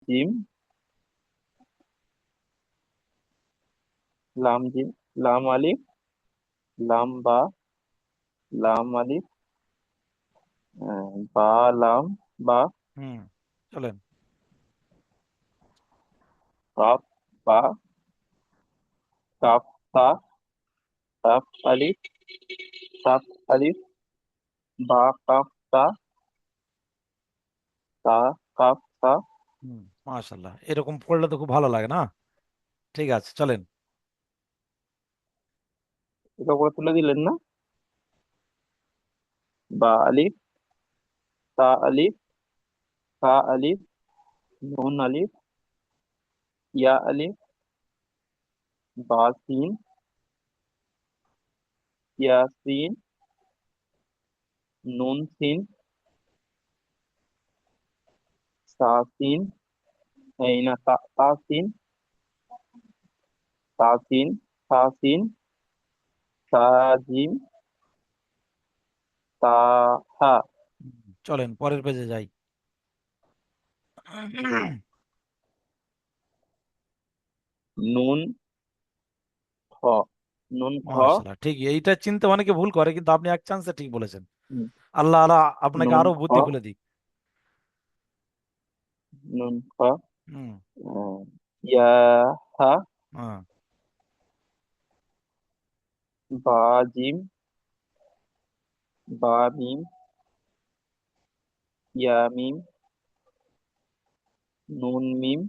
Gym, লাম gym, লাম আলিফ, লাম বা, লাম আলিফ, বা লাম বা, হুম, চলেন। কাফ বা, কাফ তা, কাফ আলিফ, কাফ আলিফ, বা কাফ তা, তা কাফ তা। হুম, মাশাল্লাহ, এরকম পড়লে তো খুব ভালো লাগে না? ঠিক আছে, চলেন। এটা করে তুলে দিলেন না? বা আলিফ, তা আলিফ, তা আলিফ, নুন আলিফ, ইয়া আলিফ, বা সিন, ইয়া সিন, নুন সিন, সা সিন, এই না তা তা সিন, তা সিন, সা সিন, সা জিম, তা হা, চলেন পরের পেজে যাই। নুন খ, নুন খ, মাশাল্লাহ, ঠিক, এইটা চিনতে অনেকে ভুল করে, কিন্তু আপনি এক চান্সে ঠিক বলেছেন। হুম, আল্লাহ আল্লাহ আপনাকে নুন আরো খ, বুদ্ধি খুলে দিক। নুন খ, হুম। ইয়া হা, হ্যাঁ। বা জিম, বা মিম, ইয়া মিম, নুন মিম,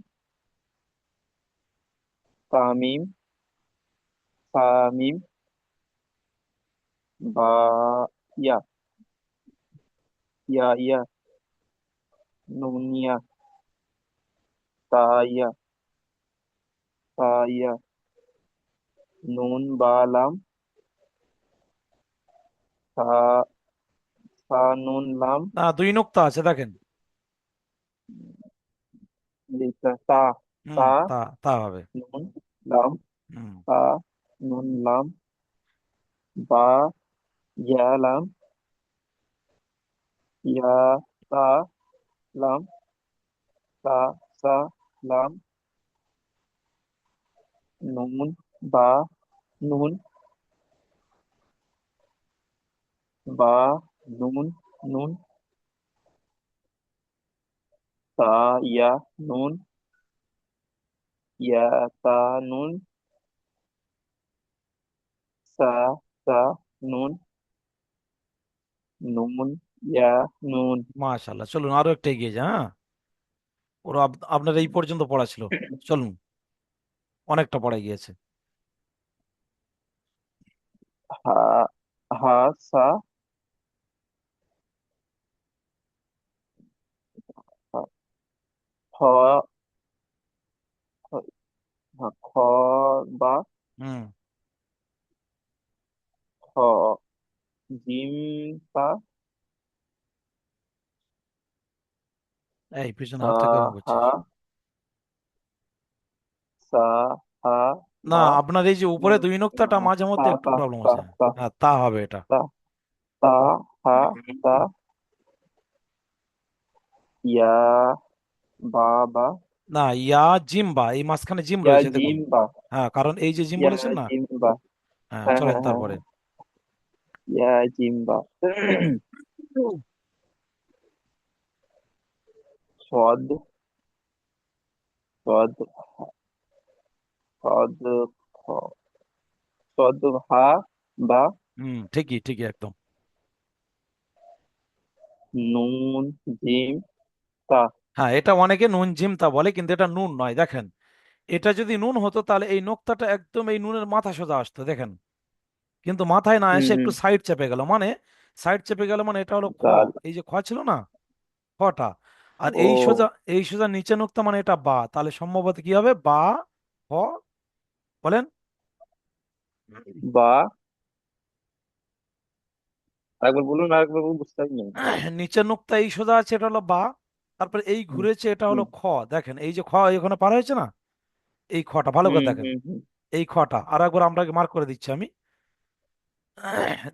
তা মিম, সা মিম, বা ইয়া, ইয়া ইয়া, নুন ইয়া, তা ইয়া, তা ইয়া, নুন বা লাম, সা, সা নুন লাম, না, দুই নোক্তা আছে দেখেন। লিখা তা, হুম, তা তা তা হবে। নুন লাম, হুম। তা নুন লাম, বা ইয়া লাম, ইয়া তা লাম, তা সা লাম, নুন বা নুন, বা নুন, নুন, তা ইয়া নুন, ইয়া তা নুন, সা সা নুন, নুন ইয়া নুন। মাশাল্লাহ, চলুন আরো একটা এগিয়ে যা, হ্যাঁ। ওরা আপনার এই পর্যন্ত পড়া ছিল। চলুন, অনেকটা পড়া গিয়েছে। হা, হা সা, হা, খ, খ বা, হুম। খ জিম পা, এই পিছনে সা হাতটা কেমন হা, করছিস? সা হা, না, বা, আপনার এই যে উপরে দুই নোক্তাটা মাঝে তা মধ্যে একটু তা প্রবলেম তা আছে। তা হ্যাঁ, তা হবে এটা। তা, তা হা, তা, ইয়া বা বা, না, ইয়া জিম বা, এই মাঝখানে জিম ইয়া রয়েছে দেখুন। জিম বা, হ্যাঁ, কারণ এই যে জিম ইয়া বলেছেন না। জিম বা, হ্যাঁ, হ্যাঁ চলেন হ্যাঁ হ্যাঁ তারপরে। হ্যাঁ, ইয়া জিম বা। সদ, সদ, সদ, খ, সদ হা বা, হুম, ঠিকই ঠিকই একদম। নুন জিম তা। হ্যাঁ, এটা অনেকে নুন জিম তা বলে, কিন্তু এটা নুন নয় দেখেন। এটা যদি নুন হতো তাহলে এই নোক্তাটা একদম এই নুনের মাথা সোজা আসতো দেখেন। কিন্তু মাথায় না হুম এসে হুম, একটু সাইড চেপে গেল, মানে সাইড চেপে গেল, মানে এটা হলো খ। তাহলে এই যে খ ছিল না, খটা। আর ও, এই সোজা নিচে নোক্তা, মানে এটা বা, তাহলে সম্ভবত কি হবে, বা খ, বলেন। বা, আরেকবার বলুন, আরেকবার বলুন, বুঝতে পারিনি। নিচের নোক্তা এই সোজা আছে, এটা হলো বা। তারপরে এই হুম ঘুরেছে, এটা হলো হুম খ। দেখেন এই যে খ এখানে পার হয়েছে না, এই খটা ভালো করে হুম দেখেন। হুম হুম, এই খটা আর একবার আমরা মার্ক করে দিচ্ছি আমি।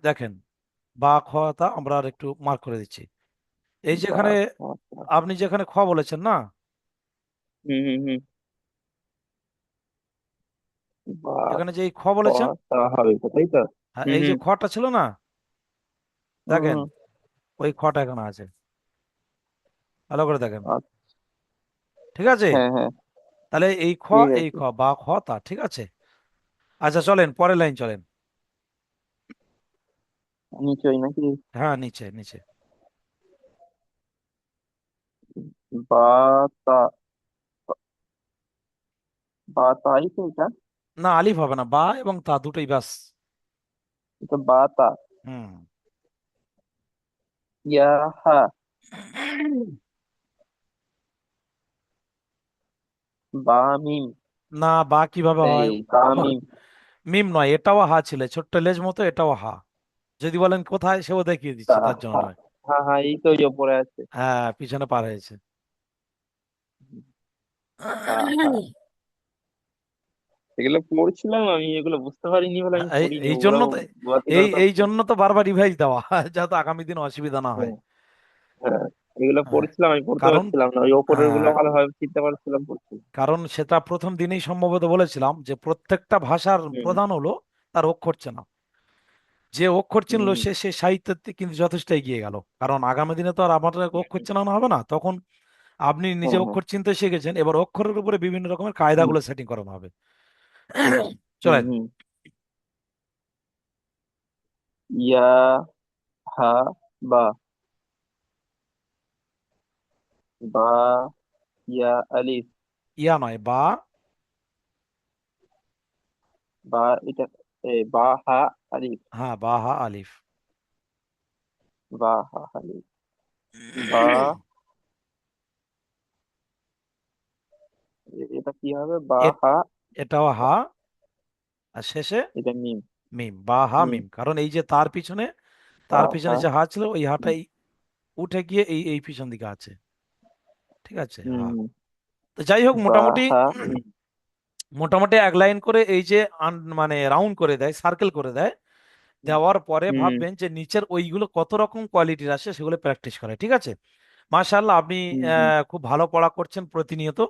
দেখেন, বা খ তা আমরা আর একটু মার্ক করে দিচ্ছি। এই বা, যেখানে আচ্ছা, আপনি যেখানে খ বলেছেন না, হুম হুম হুম। বা এখানে যে এই খ খ বলেছেন, তা হবে তো, তাই তো? হ্যাঁ, হুম এই যে হুম খটা ছিল না, হুম দেখেন হুম। ওই খটা এখানে আছে, ভালো করে দেখেন। আচ্ছা, ঠিক আছে, হ্যাঁ হ্যাঁ, তাহলে এই খ, ঠিক এই আছে। খ বা খ তা, ঠিক আছে। আচ্ছা চলেন পরের লাইন চলেন। নিচই নাকি? হ্যাঁ, নিচে নিচে। বা তা, বা তাই তো এটা। না, আলিফ হবে না, বা এবং তা দুটোই ব্যাস। এটা বা তা। হুম। ইয়া হা। বা মিম। না, বা কিভাবে এই হয়? তা ও, মিম। মিম নয়, এটাও হা ছিল, ছোট্ট লেজ মতো, এটাও হা। যদি বলেন কোথায়, সেও দেখিয়ে তা দিচ্ছি, তার জন্য হা। নয়। হ্যাঁ হ্যাঁ, এই তো এই ওপরে আছে। হ্যাঁ, পিছনে পার হয়েছে। তা হা। এগুলো পড়ছিলাম আমি, এগুলো বুঝতে পারিনি বলে আমি এই পড়িনি এই জন্য ওরাও। তো, বাকিরা এই সব এই জন্য তো বারবার রিভাইজ দেওয়া যাতে আগামী দিন অসুবিধা না হয়। হ্যাঁ হ্যাঁ, এগুলো হ্যাঁ, পড়ছিলাম, আমি পড়তে কারণ পারছিলাম না, ওই ওপরের গুলো আহ, ভালোভাবে চিনতে পারছিলাম, পড়ছিলাম। কারণ সেটা প্রথম দিনেই সম্ভবত বলেছিলাম যে প্রত্যেকটা ভাষার হুম প্রধান হলো তার অক্ষর চেনা। যে অক্ষর হুম চিনলো হুম। সে সাহিত্যে কিন্তু যথেষ্ট এগিয়ে গেল, কারণ আগামী দিনে তো আর আমাদের অক্ষর চেনানো হবে না তখন। আপনি নিজে হ্যাঁ হ্যাঁ। অক্ষর চিনতে শিখেছেন, এবার অক্ষরের উপরে বিভিন্ন রকমের হুম কায়দাগুলো সেটিং করানো হবে। হুম চলেন। হুম। ইয়া হা বা। বা ইয়া আলিফ। ইয়া নয়, বা। বা এটা, বা হা আলিফ। হ্যাঁ, বা হা আলিফ। বা হা আলিফ। বা, এটা কি হবে? বা এ- হা। এটাও বা, হা, আর শেষে এটা মিম। মিম, বা হা হুম। মিম, কারণ এই যে তার পিছনে, বা তার পিছনে হা। যে হা ছিল ওই হুম হাটাই উঠে গিয়ে এই এই পিছন দিকে আছে। ঠিক আছে, হুম, হা। হুম। তো যাই হোক, বা মোটামুটি হা মিম। মোটামুটি এক লাইন করে এই যে মানে রাউন্ড করে দেয়, সার্কেল করে দেয়, দেওয়ার পরে হুম ভাববেন যে নিচের ওইগুলো কত রকম কোয়ালিটির আসে, সেগুলো প্র্যাকটিস করে, ঠিক আছে। মাশাআল্লাহ, আপনি হুম হুম খুব ভালো পড়া করছেন প্রতিনিয়ত,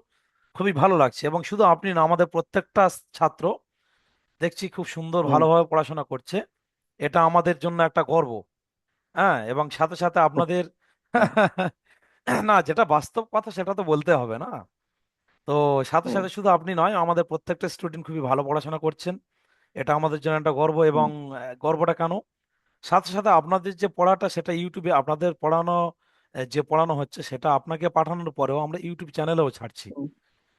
খুবই ভালো লাগছে। এবং শুধু আপনি না, আমাদের প্রত্যেকটা ছাত্র দেখছি খুব সুন্দর হুম ভালোভাবে পড়াশোনা করছে। এটা আমাদের জন্য একটা গর্ব। হ্যাঁ, এবং সাথে সাথে আপনাদের হুম না, যেটা বাস্তব কথা সেটা তো বলতে হবে না। তো সাথে হুম সাথে শুধু আপনি নয়, আমাদের প্রত্যেকটা স্টুডেন্ট খুবই ভালো পড়াশোনা করছেন। এটা আমাদের জন্য একটা গর্ব। এবং হুম গর্বটা কেন, সাথে সাথে আপনাদের যে পড়াটা সেটা ইউটিউবে আপনাদের পড়ানো, যে পড়ানো হচ্ছে সেটা আপনাকে পাঠানোর পরেও আমরা ইউটিউব চ্যানেলেও ছাড়ছি। হুম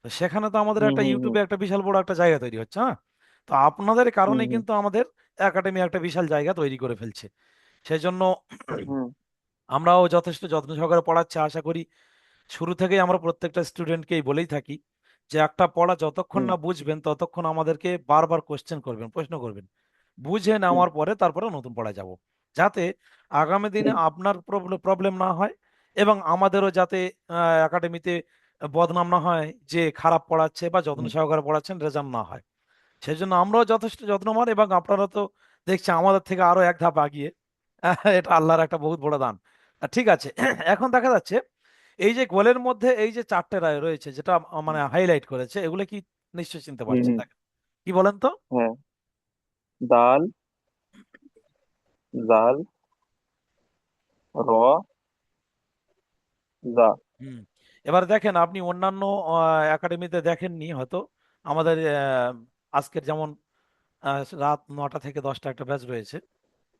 তো সেখানে তো আমাদের হুম একটা হুম হুম ইউটিউবে একটা বিশাল বড় একটা জায়গা তৈরি হচ্ছে, হ্যাঁ। তো আপনাদের কারণে হুম কিন্তু আমাদের একাডেমি একটা বিশাল জায়গা তৈরি করে ফেলছে। সেই জন্য হুম আমরাও যথেষ্ট যত্ন সহকারে পড়াচ্ছি, আশা করি। শুরু থেকেই আমরা প্রত্যেকটা স্টুডেন্টকেই বলেই থাকি যে একটা পড়া যতক্ষণ হুম না বুঝবেন ততক্ষণ আমাদেরকে বারবার কোশ্চেন করবেন, প্রশ্ন করবেন। বুঝে হুম নেওয়ার পরে তারপরে নতুন পড়ায় যাব, যাতে আগামী দিনে হুম আপনার প্রবলেম না হয়, এবং আমাদেরও যাতে একাডেমিতে বদনাম না হয় যে খারাপ পড়াচ্ছে বা যত্ন হুম সহকারে পড়াচ্ছেন, রেজাল্ট না হয়। সেই জন্য আমরাও যথেষ্ট যত্নবান, এবং আপনারা তো দেখছি আমাদের থেকে আরো এক ধাপ আগিয়ে। এটা আল্লাহর একটা বহুত বড় দান। ঠিক আছে। এখন দেখা যাচ্ছে এই যে গোলের মধ্যে এই যে চারটে রায় রয়েছে, যেটা মানে হাইলাইট করেছে, এগুলো কি নিশ্চয়ই চিনতে হুম পারছেন, হুম, দেখেন কি বলেন তো। হ্যাঁ। দাল, জাল, র, জা। হুম। এবার দেখেন, আপনি অন্যান্য একাডেমিতে দেখেননি হয়তো, আমাদের আজকের যেমন রাত 9টা থেকে 10টা একটা ব্যাচ রয়েছে,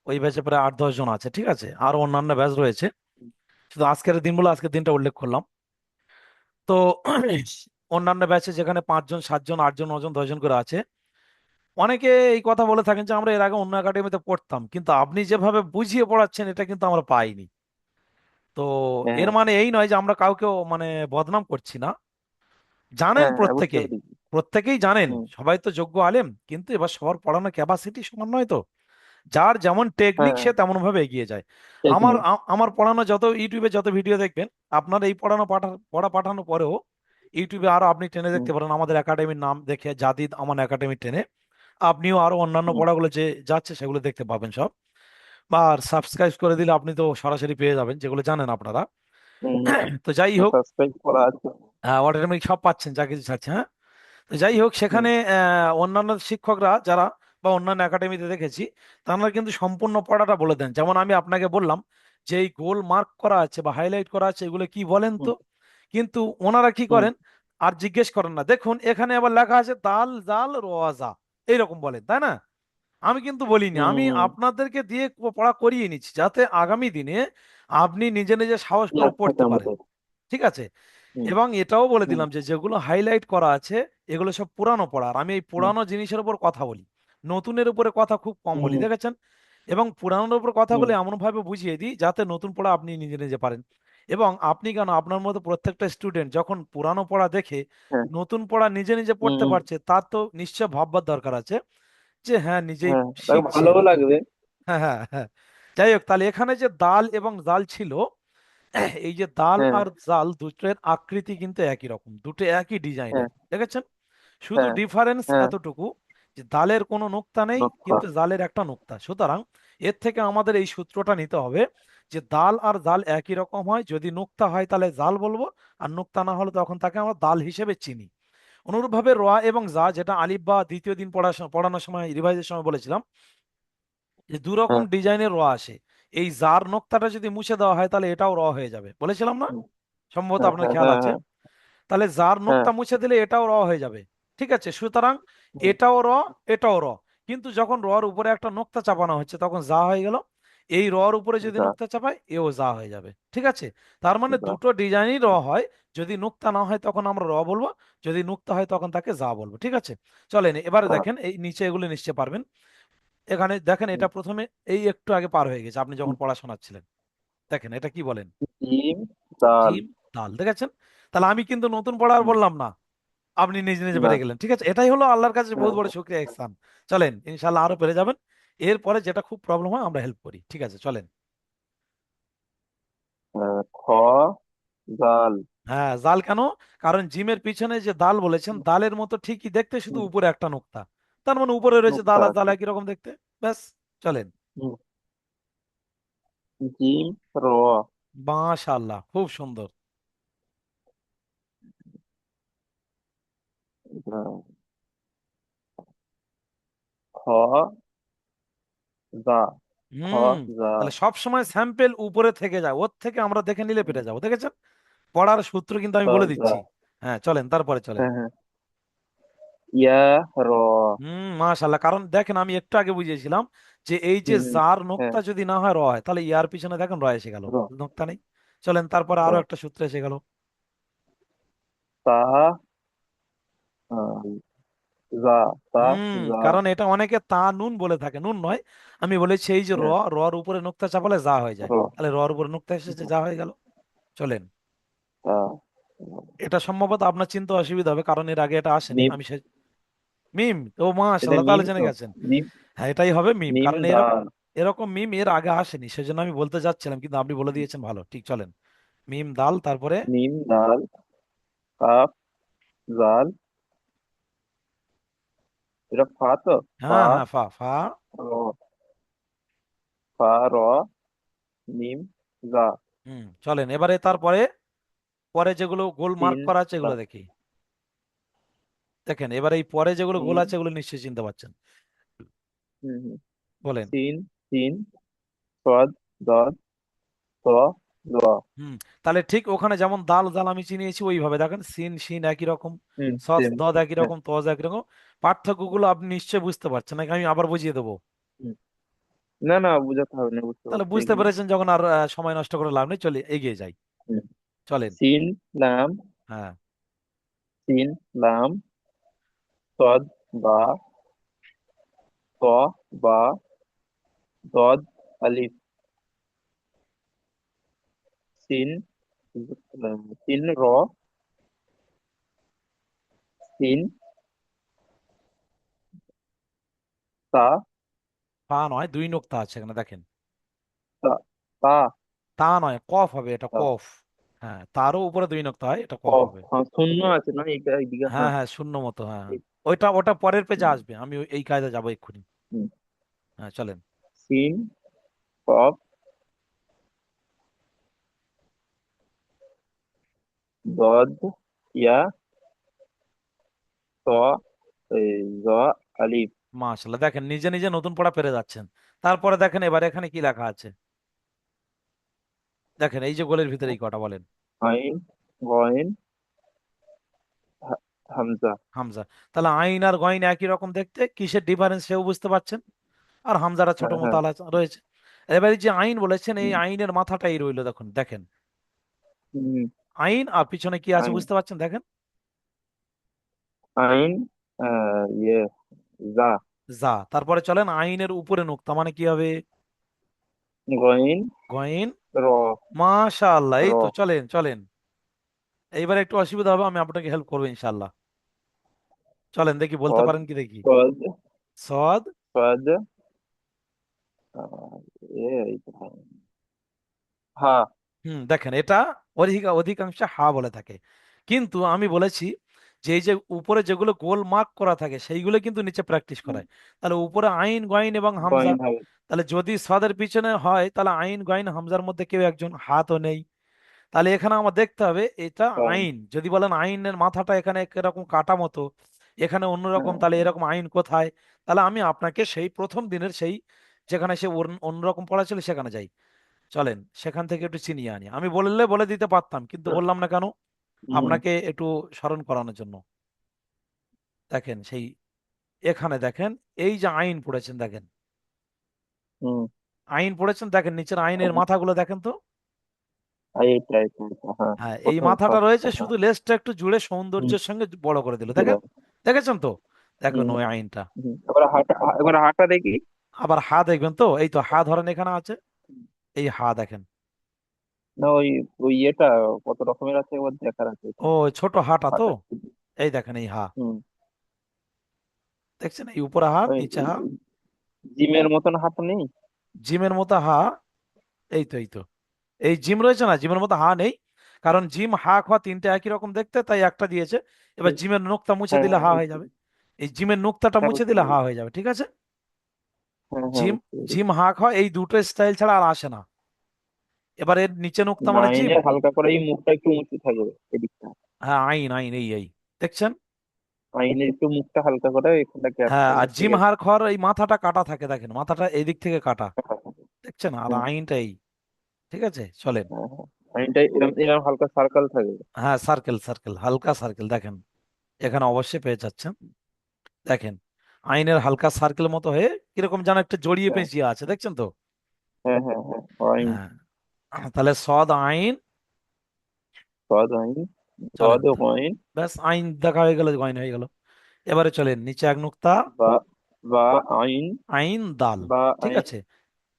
ওই ব্যাচে প্রায় 8-10 জন আছে, ঠিক আছে, আরো অন্যান্য ব্যাচ রয়েছে। শুধু আজকের দিন বলে আজকের দিনটা উল্লেখ করলাম। তো অন্যান্য ব্যাচে যেখানে 5 জন 7 জন 8 জন 9 জন 10 জন করে আছে, অনেকে এই কথা বলে থাকেন যে আমরা এর আগে অন্য একাডেমিতে পড়তাম, কিন্তু আপনি যেভাবে বুঝিয়ে পড়াচ্ছেন এটা কিন্তু আমরা পাইনি। তো হ্যাঁ এর মানে এই নয় যে আমরা কাউকেও মানে বদনাম করছি না। জানেন হ্যাঁ হ্যাঁ, বুঝতে প্রত্যেকে, পেরেছি। প্রত্যেকেই জানেন, হুম, সবাই তো যোগ্য আলেম, কিন্তু এবার সবার পড়ানোর ক্যাপাসিটি সমান নয় তো। যার যেমন টেকনিক হ্যাঁ, সে তেমন ভাবে এগিয়ে যায়। টেকনিক। আমার পড়ানো যত ইউটিউবে যত ভিডিও দেখবেন, আপনার এই পড়া পাঠানোর পরেও ইউটিউবে আরো আপনি টেনে হুম দেখতে পারেন, আমাদের একাডেমির নাম দেখে জাদিদ আমান একাডেমি টেনে আপনিও আরো অন্যান্য হুম পড়াগুলো যে যাচ্ছে সেগুলো দেখতে পাবেন সব। বা আর সাবস্ক্রাইব করে দিলে আপনি তো সরাসরি পেয়ে যাবেন, যেগুলো জানেন আপনারা। হুম। তো যাই হোক, সাবস্ক্রাইব করা আছে। অটোমেটিক সব পাচ্ছেন, যা কিছু ছাড়ছে, হ্যাঁ। তো যাই হোক, হুম সেখানে অন্যান্য শিক্ষকরা যারা বা অন্যান্য একাডেমিতে দেখেছি, তারা কিন্তু সম্পূর্ণ পড়াটা বলে দেন। যেমন আমি আপনাকে বললাম যে এই গোল মার্ক করা আছে বা হাইলাইট করা আছে, এগুলো কি বলেন তো। হুম কিন্তু ওনারা কি হুম করেন, আর জিজ্ঞেস করেন না। দেখুন এখানে আবার লেখা আছে দাল জাল রোয়াজা, এইরকম বলেন, তাই না? আমি কিন্তু বলিনি, হুম আমি হুম। আপনাদেরকে দিয়ে পড়া করিয়ে নিচ্ছি, যাতে আগামী দিনে আপনি নিজে নিজে সাহস করে ইয়াদ থাকে পড়তে পারেন। আমাদের। ঠিক আছে। হুম এবং এটাও বলে হুম দিলাম যে যেগুলো হাইলাইট করা আছে, এগুলো সব পুরানো পড়ার। আমি এই হুম পুরানো জিনিসের উপর কথা বলি, নতুনের উপরে কথা খুব কম বলি, হুম দেখেছেন। এবং পুরানোর উপর কথা হুম বলে এমন ভাবে বুঝিয়ে দিই যাতে নতুন পড়া আপনি নিজে নিজে পারেন। এবং আপনি কেন, আপনার মতো প্রত্যেকটা স্টুডেন্ট যখন পুরানো পড়া দেখে হ্যাঁ নতুন পড়া নিজে নিজে পড়তে হুম পারছে, তার তো নিশ্চয় ভাববার দরকার আছে যে হ্যাঁ, নিজেই হ্যাঁ, তাকে শিখছে ভালোও নতুন। লাগবে। হ্যাঁ, হ্যাঁ, হ্যাঁ। যাই হোক, তাহলে এখানে যে দাল এবং জাল ছিল, এই যে দাল হ্যাঁ আর জাল দুটোর আকৃতি কিন্তু একই রকম, দুটো একই হ্যাঁ ডিজাইনের, দেখেছেন। শুধু হ্যাঁ ডিফারেন্স হ্যাঁ। এতটুকু যে দালের কোনো নুক্তা নেই, নকশা। কিন্তু জালের একটা নুক্তা। সুতরাং এর থেকে আমাদের এই সূত্রটা নিতে হবে যে দাল আর জাল একই রকম হয়, যদি নুক্তা হয় তাহলে জাল বলবো, আর নুক্তা না হলে তখন তাকে আমরা দাল হিসেবে চিনি। অনুরূপভাবে র এবং জা, যেটা আলিফ বা দ্বিতীয় দিন পড়ানোর সময় রিভাইজের সময় বলেছিলাম, যে দু রকম হ্যাঁ ডিজাইনের র আসে। এই জার নোক্তাটা যদি মুছে দেওয়া হয় তাহলে এটাও র হয়ে যাবে, বলেছিলাম না? হুম, সম্ভবত হ্যাঁ আপনার হ্যাঁ খেয়াল হ্যাঁ আছে। হ্যাঁ তাহলে জার হ্যাঁ। নোক্তা মুছে দিলে এটাও র হয়ে যাবে। ঠিক আছে, সুতরাং হুম, এটাও র, এটাও র। কিন্তু যখন রর উপরে একটা নোক্তা চাপানো হচ্ছে তখন যা হয়ে গেল। এই রর উপরে যদি যা নোক্তা চাপায়, এও যা হয়ে যাবে। ঠিক আছে। তার মানে যা। দুটো ডিজাইনই র হয়। যদি নোক্তা না হয় তখন আমরা র বলবো, যদি নোক্তা হয় তখন তাকে যা বলবো। ঠিক আছে। চলেন এবারে যা। দেখেন, এই নিচে এগুলো নিশ্চয় পারবেন। এখানে দেখেন, হুম, এটা প্রথমে এই একটু আগে পার হয়ে গেছে আপনি যখন হুম। পড়া শোনাচ্ছিলেন। দেখেন এটা কি বলেন। ডিম, ডাল। জিম, দাল, দেখেছেন। তাহলে আমি কিন্তু নতুন পড়া আর হুম, বললাম না, আপনি নিজে নিজে না। পেরে গেলেন। ঠিক আছে, এটাই হলো আল্লাহর কাছে হ্যাঁ বহুত বড় শুকরিয়া ইহসান। চলেন ইনশাল্লাহ আরো পেরে যাবেন। এরপরে যেটা খুব প্রবলেম হয় আমরা হেল্প করি, ঠিক আছে, চলেন। খ, জাল। হ্যাঁ, জাল কেন? কারণ জিমের পিছনে যে দাল বলেছেন, দালের মতো ঠিকই দেখতে, শুধু হুম, উপরে একটা নোক্তা। তার মানে উপরে রয়েছে দাল, নুক্তা আর জাল আছে। একই রকম দেখতে। ব্যাস। চলেন। হুম, জিম, র। মাশাআল্লাহ, খুব সুন্দর। খ, জা। খ, হুম। জা। তাহলে সব সময় স্যাম্পেল উপরে থেকে যায়, ওর থেকে আমরা দেখে নিলে হুম, পেরে যাবো, দেখেছেন। পড়ার সূত্র কিন্তু আমি ত, বলে জা। দিচ্ছি। হ্যাঁ, চলেন তারপরে চলেন। হ্যাঁ হ্যাঁ। ইয়া, র। মাশাল্লাহ, কারণ দেখেন আমি একটু আগে বুঝিয়েছিলাম যে এই যে হুম হুম, জার হ্যাঁ। নোক্তা যদি না হয় র হয়, তাহলে ইয়ার পিছনে দেখেন র এসে গেল। র। নোক্তা নেই। চলেন তারপরে আরো র। একটা সূত্র এসে গেল। তা, আহ, জা। তা, জা। কারণ এটা অনেকে তা নুন বলে থাকে, নুন নয়। আমি বলেছি এই যে র, হ্যাঁ। রর উপরে নোক্তা চাপালে যা হয়ে যায়। র। তাহলে রর উপরে নোক্তা এসেছে, যা হয়ে গেল। চলেন। তা, এটা সম্ভবত আপনার চিন্তা অসুবিধা হবে, কারণ এর আগে এটা আসেনি। মিম। আমি মিম। ও এটা মাশাল্লাহ, মিম তাহলে জেনে তো। গেছেন। মিম। হ্যাঁ, এটাই হবে মিম, মিম, কারণ এরকম দাল। এরকম মিম এর আগে আসেনি, সেজন্য আমি বলতে যাচ্ছিলাম, কিন্তু আপনি বলে দিয়েছেন, ভালো। ঠিক, চলেন। মিম দাল, তারপরে মিম, দাল। কাফ, জাল। এটা ফা তো। ফা, হ্যাঁ, হ্যাঁ, ফা ফা। র। ফা, র। মিম, জা। চলেন এবারে তারপরে পরে যেগুলো গোল মার্ক সিন, করা আছে দা। এগুলো দেখি। দেখেন এবারে এই পরে যেগুলো গোল সিন। আছে এগুলো নিশ্চয়ই চিনতে পারছেন। হুম হুম। বলেন। সিন, সিন। সদ, দদ। ত, জ। হুম। তাহলে ঠিক ওখানে যেমন দাল জাল আমি চিনিয়েছি, ওইভাবে দেখেন সিন শিন একই রকম, হুম, সস সেম। দদ একই হ্যাঁ। রকম, তজ একই রকম। পার্থক্যগুলো আপনি নিশ্চয়ই বুঝতে পারছেন, নাকি আমি আবার বুঝিয়ে দেবো? হুম। না না, বুঝাতে হবে না, বুঝতে তাহলে পারছি বুঝতে এগুলো। পেরেছেন যখন, আর সময় নষ্ট করে লাভ নেই, চলে এগিয়ে যাই। হুম। চলেন। সিন, লাম। হ্যাঁ। সিন, লাম। সদ, বা। ত, বা। দদ, আলিফ। সিন, সিন, র। সিন, তা। পা নয়, দুই নোক্তা আছে এখানে দেখেন। তা, তা। তা নয়, কফ হবে, এটা তা। কফ। হ্যাঁ, তারও উপরে দুই নোক্তা হয়, এটা কফ কফ, হবে। হ্যাঁ, শূন্য আছে না এইদিকে, হ্যাঁ, হ্যাঁ। হ্যাঁ, শূন্য মতো, হ্যাঁ, হ্যাঁ। ঠিক। ওইটা ওটা পরের পেজে হুম, আসবে, আমি এই কায়দা যাবো এক্ষুনি। হুম। হ্যাঁ, চলেন। সিন, কফ, দদ, ইয়া, ত, জ, আলিফ। মাশাআল্লাহ, দেখেন নিজে নিজে নতুন পড়া পেরে যাচ্ছেন। তারপরে দেখেন এবার এখানে কি লেখা আছে, দেখেন এই যে গোলের ভিতরে এই কটা বলেন। আইন, গয়েন, হামজা। হামজা। তাহলে আইন আর গইন একই রকম দেখতে, কিসের ডিফারেন্স সেও বুঝতে পারছেন। আর হামজারা ছোট হ্যাঁ, মতো হ্যাঁ। আলাদা রয়েছে। এবারে যে আইন বলেছেন, এই হুম, আইনের মাথাটাই রইলো, দেখুন দেখেন হুম। আইন আর পিছনে কি আছে আইন, বুঝতে পারছেন, দেখেন আইন, ইয়ে, জা, যা। তারপরে চলেন আইনের উপরে নুক্তা মানে কি হবে, গয়েন, গইন। র, মাশাআল্লাহ, এই তো র, চলেন চলেন। এইবার একটু অসুবিধা হবে, আমি আপনাকে হেল্প করবো ইনশাল্লাহ। চলেন দেখি বলতে সদ, পারেন কি দেখি। সদ, সদ। সদ, এই তো, হ্যাঁ। দেখেন এটা অধিকাংশ হা বলে থাকে, কিন্তু আমি বলেছি যে এই যে উপরে যেগুলো গোল মার্ক করা থাকে সেইগুলো কিন্তু নিচে প্র্যাকটিস করায়। তাহলে উপরে আইন গইন এবং হামজা, গয়েন হবে। তাহলে যদি সাদের পিছনে হয় তাহলে আইন গইন হামজার মধ্যে কেউ একজন হাতও নেই। তাহলে এখানে আমার দেখতে হবে এটা গয়েন। আইন, যদি বলেন আইনের মাথাটা এখানে এরকম কাটা মতো, এখানে অন্যরকম, হ্যাঁ, তাহলে এরকম আইন কোথায়। তাহলে আমি আপনাকে সেই প্রথম দিনের সেই যেখানে সে অন্যরকম পড়া ছিল সেখানে যাই, চলেন সেখান থেকে একটু চিনিয়ে আনি। আমি বললে বলে দিতে পারতাম কিন্তু বললাম না কেন, হুম, আপনাকে একটু স্মরণ করানোর জন্য। দেখেন সেই এখানে দেখেন এই যে আইন পড়েছেন, দেখেন হুম। আইন পড়েছেন, দেখেন নিচের আইনের মাথাগুলো দেখেন তো। এইটা, এইটা, এইটা, হ্যাঁ। হ্যাঁ, এই প্রথম মাথাটা রয়েছে, ফার্স্টটা, হ্যাঁ। শুধু লেজটা একটু জুড়ে হুম, সৌন্দর্যের সঙ্গে বড় করে দিল, জুড়ে। দেখেন, দেখেছেন তো, দেখুন হুম, ওই আইনটা। হুম। এবার হাঁটা, এবার হাঁটা দেখি। আবার হা দেখবেন তো, এই তো হা ধরেন এখানে আছে, এই হা দেখেন। না, ওই ওই ইয়েটা কত রকমের আছে এবার দেখার আছে ও, এখানে। ওই ছোট হাটা তো, হাঁটা। এই দেখেন এই হা, হুম। দেখছেন এই উপরে হা ওই নিচে হা, জিমের মতন হাঁটা নেই? জিমের মতো হা, এই তো এই তো, এই জিম রয়েছে না, জিমের মতো হা নেই, কারণ জিম হা খোয়া তিনটে একই রকম দেখতে, তাই একটা দিয়েছে। এবার জিমের নুক্তা মুছে হ্যাঁ, দিলে হ্যাঁ, হা হয়ে বুঝতে যাবে, এই জিমের নুক্তাটা হ্যাঁ, মুছে বুঝতে দিলে হা পেরেছি। হয়ে যাবে, ঠিক আছে। হ্যাঁ, হ্যাঁ, জিম, বুঝতে পেরেছি। জিম হা খাওয়া এই দুটো স্টাইল ছাড়া আর আসে না। এবার এর নিচে নুক্তা মানে জিম। নাইনের হালকা করে এই মুখটা একটু উঁচু থাকবে এদিকটা। হ্যাঁ আইন, আইন এই দেখছেন। আইনের একটু মুখটা হালকা করে এখানটা গ্যাপ হ্যাঁ, থাকবে, আর ঠিক জিম আছে। হার খাওয়ার এই মাথাটা কাটা থাকে, দেখেন মাথাটা এদিক থেকে কাটা, দেখছেন, আর হুম, আইনটা এই, ঠিক আছে চলেন। হ্যাঁ, হ্যাঁ। আইনটা এরকম এরকম হালকা সার্কেল থাকবে। হ্যাঁ সার্কেল সার্কেল, হালকা সার্কেল দেখেন, এখানে অবশ্যই পেয়ে যাচ্ছেন। দেখেন আইনের হালকা সার্কেল মতো হয়ে কিরকম যেন একটা জড়িয়ে হ্যাঁ, পেঁচিয়ে আছে, দেখছেন তো। হ্যাঁ, হ্যাঁ, হ্যাঁ। আইন, হ্যাঁ, তাহলে সদ আইন। সদ আইন, চলেন সদ ও আইন। ব্যাস আইন দেখা হয়ে গেল, গয়ন হয়ে গেল। এবারে চলেন নিচে এক নুক্তা, বা, বা আইন, আইন দাল, বা ঠিক আইন, আছে।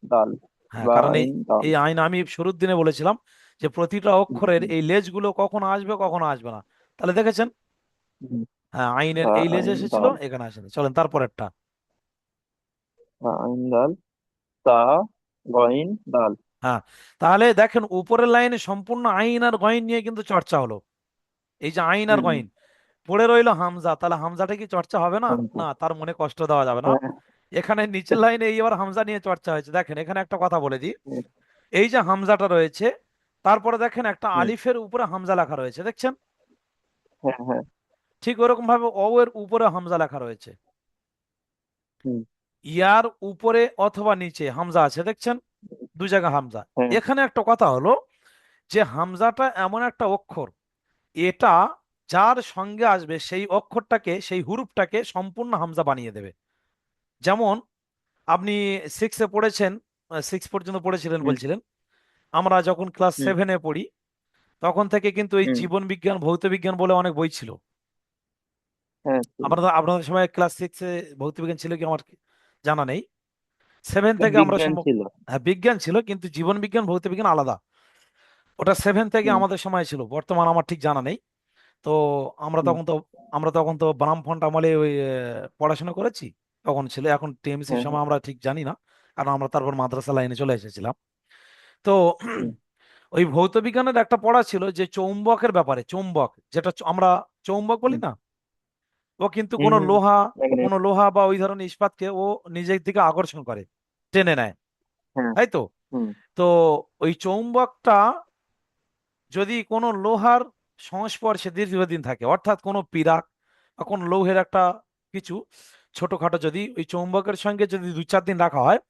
দাল। হ্যাঁ, বা কারণ এই আইন, দাল। এই আইন আমি শুরুর দিনে বলেছিলাম যে প্রতিটা হুম, অক্ষরের হুম, এই লেজগুলো কখনো আসবে কখনো আসবে না, তাহলে দেখেছেন। হুম। হ্যাঁ, আইনের বা এই লেজ আইন, এসেছিল, দাল। এখানে আসেনি, চলেন তারপরেরটা। বা আইন, দাল। তা, গইন, দাল। হ্যাঁ, তাহলে দেখেন উপরের লাইনে সম্পূর্ণ আইন আর গইন নিয়ে কিন্তু চর্চা হলো। এই যে আইন আর হুম, হুম। গইন, পড়ে রইলো হামজা, তাহলে হামজাটা কি চর্চা হবে না? হামজা। না, তার মনে কষ্ট দেওয়া যাবে না। হ্যাঁ, এখানে নিচের লাইনে এইবার হামজা নিয়ে চর্চা হয়েছে, দেখেন এখানে একটা কথা বলে দিই। হুম, এই যে হামজাটা রয়েছে, তারপরে দেখেন একটা হুম। আলিফের উপরে হামজা লেখা রয়েছে, দেখছেন। হ্যাঁ, হ্যাঁ। ঠিক ওরকম ভাবে অ এর উপরে হামজা লেখা রয়েছে, হুম, ইয়ার উপরে অথবা নিচে হামজা আছে, দেখছেন, দুই জায়গা হামজা। হ্যাঁ, এখানে একটা কথা হলো যে হামজাটা এমন একটা অক্ষর, এটা যার সঙ্গে আসবে সেই অক্ষরটাকে সেই হুরুফটাকে সম্পূর্ণ হামজা বানিয়ে দেবে। যেমন আপনি সিক্সে পড়েছেন, সিক্স পর্যন্ত পড়েছিলেন হুম, বলছিলেন, আমরা যখন ক্লাস হুম, সেভেনে পড়ি তখন থেকে কিন্তু এই হুম। জীবন বিজ্ঞান ভৌত বিজ্ঞান বলে অনেক বই ছিল। হ্যাঁ, ছিল। আপনাদের আপনাদের সময় ক্লাস সিক্সে ভৌত বিজ্ঞান ছিল কি আমার জানা নেই। সেভেন থেকে আমরা বিজ্ঞান ছিল। হ্যাঁ বিজ্ঞান ছিল, কিন্তু জীবন বিজ্ঞান ভৌত বিজ্ঞান আলাদা, ওটা সেভেন থেকে হুম, আমাদের সময় ছিল, বর্তমান আমার ঠিক জানা নেই। তো আমরা হুম। তখন তো আমরা তখন তো বামফ্রন্ট আমলে ওই পড়াশোনা করেছি, তখন ছিল, এখন টিএমসির হ্যাঁ, সময় হ্যাঁ। আমরা ঠিক জানি না, কারণ আমরা তারপর মাদ্রাসা লাইনে চলে এসেছিলাম। তো হুম, ওই ভৌত বিজ্ঞানের একটা পড়া ছিল যে চৌম্বকের ব্যাপারে, চৌম্বক যেটা আমরা চৌম্বক বলি হুম, না, ও কিন্তু হুম, হুম। ম্যাগনেট। কোনো লোহা বা ওই ধরনের ইস্পাতকে ও নিজের দিকে আকর্ষণ করে, টেনে নেয়, হ্যাঁ। তাই তো। হুম, তো ওই চৌম্বকটা যদি কোনো লোহার সংস্পর্শে দীর্ঘদিন থাকে, অর্থাৎ কোনো পীড়া বা কোনো লৌহের একটা কিছু ছোটখাটো যদি ওই চৌম্বকের সঙ্গে যদি 2-4 দিন রাখা হয়,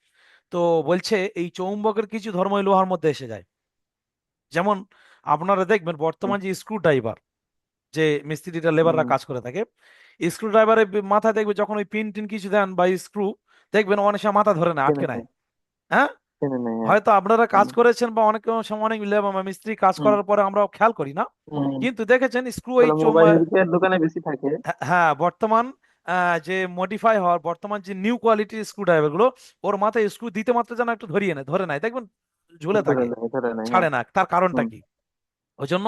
তো বলছে এই চৌম্বকের কিছু ধর্ম ওই লোহার মধ্যে এসে যায়। যেমন আপনারা দেখবেন হুম, বর্তমান যে স্ক্রু ড্রাইভার, যে মিস্ত্রিটা লেবাররা হুম, কাজ করে থাকে, স্ক্রু ড্রাইভারের মাথা দেখবে যখন ওই পিন টিন কিছু দেন বা স্ক্রু, দেখবেন অনেক সময় মাথা ধরে না, চিনি আটকে নাই, নেয়। হ্যাঁ, চিনি নাই, হ্যাঁ। হয়তো আপনারা কাজ হুম, করেছেন বা অনেক সময় অনেক মিস্ত্রি কাজ হুম, করার পরে আমরা খেয়াল করি না, হুম। কিন্তু দেখেছেন স্ক্রু এই ওগুলো মোবাইল রিপেয়ার দোকানে বেশি থাকে। হ্যাঁ, বর্তমান যে মডিফাই হওয়ার বর্তমান যে নিউ কোয়ালিটির স্ক্রু ড্রাইভার গুলো, ওর মাথায় স্ক্রু দিতে মাত্র যেন একটু ধরিয়ে নেয়, ধরে নেয়, দেখবেন ঝুলে ধরে থাকে, নেয়, ধরে নেয়, হ্যাঁ। ছাড়ে না। তার কারণটা হুম। কি? ওই জন্য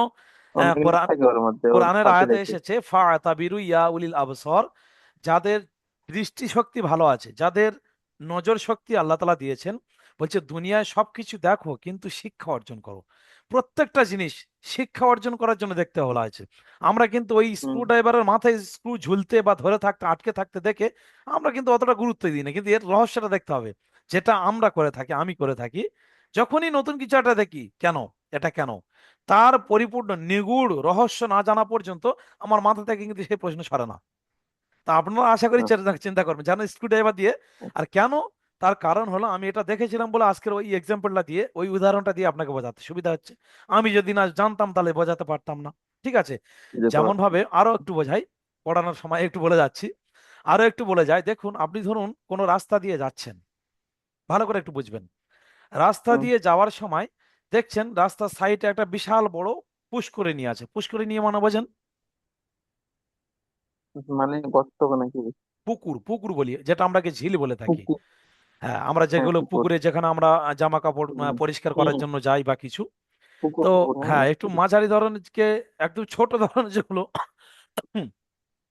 ও ম্যাগনেট কোরআন থাকে ওর মধ্যে, ওর কোরআনের পাশে আয়াতে রেখে। এসেছে ফাতাবিরু ইয়া উলিল আবসর, যাদের দৃষ্টিশক্তি ভালো আছে, যাদের নজর শক্তি আল্লাহ তাআলা দিয়েছেন, বলছে দুনিয়ায় সবকিছু দেখো কিন্তু শিক্ষা অর্জন করো। প্রত্যেকটা জিনিস শিক্ষা অর্জন করার জন্য দেখতে বলা হয়েছে। আমরা কিন্তু ওই হুম, স্ক্রু ড্রাইভারের মাথায় স্ক্রু ঝুলতে বা ধরে থাকতে আটকে থাকতে দেখে আমরা কিন্তু অতটা গুরুত্ব দিই না, কিন্তু এর রহস্যটা দেখতে হবে। যেটা আমরা করে থাকি, আমি করে থাকি, যখনই নতুন কিছু একটা দেখি, কেন, এটা কেন, তার পরিপূর্ণ নিগূঢ় রহস্য না জানা পর্যন্ত আমার মাথা থেকে কিন্তু সেই প্রশ্ন সরে না। তা আপনারা আশা করি আচ্ছা, চিন্তা করবেন জানো স্ক্রু ড্রাইভার দিয়ে। আর কেন, তার কারণ হলো আমি এটা দেখেছিলাম বলে আজকের ওই এক্সাম্পলটা দিয়ে, ওই উদাহরণটা দিয়ে আপনাকে বোঝাতে সুবিধা হচ্ছে। আমি যদি না জানতাম তাহলে বোঝাতে পারতাম না। ঠিক আছে, যেতে যেমন পারছি। ভাবে আরো একটু বোঝাই, পড়ানোর সময় একটু বলে যাচ্ছি, আরো একটু বলে যাই। দেখুন আপনি ধরুন কোনো রাস্তা দিয়ে যাচ্ছেন, ভালো করে একটু বুঝবেন। রাস্তা হুম। দিয়ে যাওয়ার সময় দেখছেন রাস্তার সাইডে একটা বিশাল বড় পুষ্করিণী আছে। পুষ্করিণী মানে বোঝেন? মানে গর্ত নাকি? পুকুর, পুকুর বলি, যেটা আমরা ঝিল বলে থাকি। পুকুর। হ্যাঁ, আমরা হ্যাঁ, যেগুলো পুকুর। পুকুরে, যেখানে আমরা জামা কাপড় হুম, পরিষ্কার করার হুম। জন্য যাই বা কিছু। পুকুর, তো পুকুর, হ্যাঁ, হ্যাঁ। একটু মাঝারি ধরনের একদম ছোট ধরনের যেগুলো, হুম,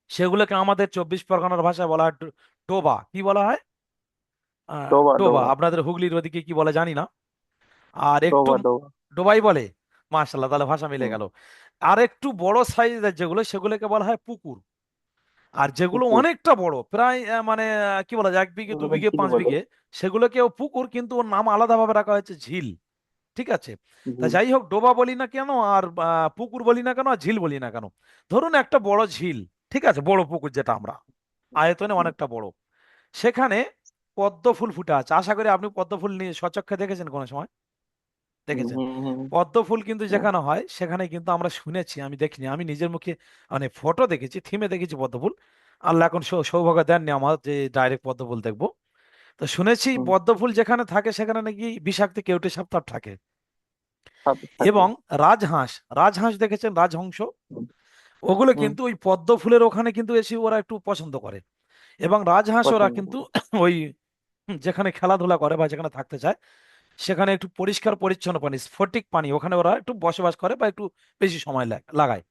সেগুলোকে আমাদের 24 পরগনার ভাষায় বলা হয় ডোবা। কি বলা হয়? ডোবা, ডোবা। ডোবা। আপনাদের হুগলির ওদিকে কি বলে জানি না। আর একটু ডোবা, ডোবা। ডোবাই বলে। মাশাল্লাহ, তাহলে ভাষা মিলে হুম। গেল। আর একটু বড় সাইজের যেগুলো, সেগুলোকে বলা হয় পুকুর। আর যেগুলো পুকুর। অনেকটা বড়, প্রায় মানে কি বলা যায়, 1 বিঘে, দু ওগুলো বিঘে ঝিল পাঁচ বলে। বিঘে সেগুলোকেও পুকুর, কিন্তু ওর নাম আলাদাভাবে রাখা হয়েছে ঝিল। ঠিক আছে। তা ঝিল। যাই হোক, ডোবা বলি না কেন আর পুকুর বলি না কেন আর ঝিল বলি না কেন, ধরুন একটা বড় ঝিল, ঠিক আছে, বড় পুকুর, যেটা আমরা আয়তনে হুম, অনেকটা বড়, সেখানে পদ্ম ফুল ফুটে আছে। আশা করি আপনি পদ্ম ফুল নিয়ে সচক্ষে দেখেছেন কোনো সময়, হুম, দেখেছেন। হুম, হুম। পদ্ম ফুল কিন্তু হ্যাঁ। যেখানে হয় সেখানে কিন্তু আমরা শুনেছি, আমি দেখিনি, আমি নিজের মুখে মানে ফটো দেখেছি, থিমে দেখেছি পদ্ম ফুল। আল্লাহ এখন সৌভাগ্য দেননি আমার যে ডাইরেক্ট পদ্ম ফুল দেখবো। তো শুনেছি হুম। পদ্ম ফুল যেখানে থাকে সেখানে নাকি বিষাক্ত কেউটে সাপ টাপ থাকে। সাথে থাকে। এবং রাজহাঁস, রাজহাঁস দেখেছেন, রাজহংস, হুম, ওগুলো হুম। কিন্তু ওই পদ্ম ফুলের ওখানে কিন্তু এসে ওরা একটু পছন্দ করে। এবং রাজহাঁস ওরা পছন্দ কিন্তু করে। ওই যেখানে খেলাধুলা করে বা যেখানে থাকতে চায়, সেখানে একটু পরিষ্কার পরিচ্ছন্ন পানি, স্ফটিক পানি, ওখানে ওরা একটু বসবাস করে বা একটু বেশি সময় লাগায়।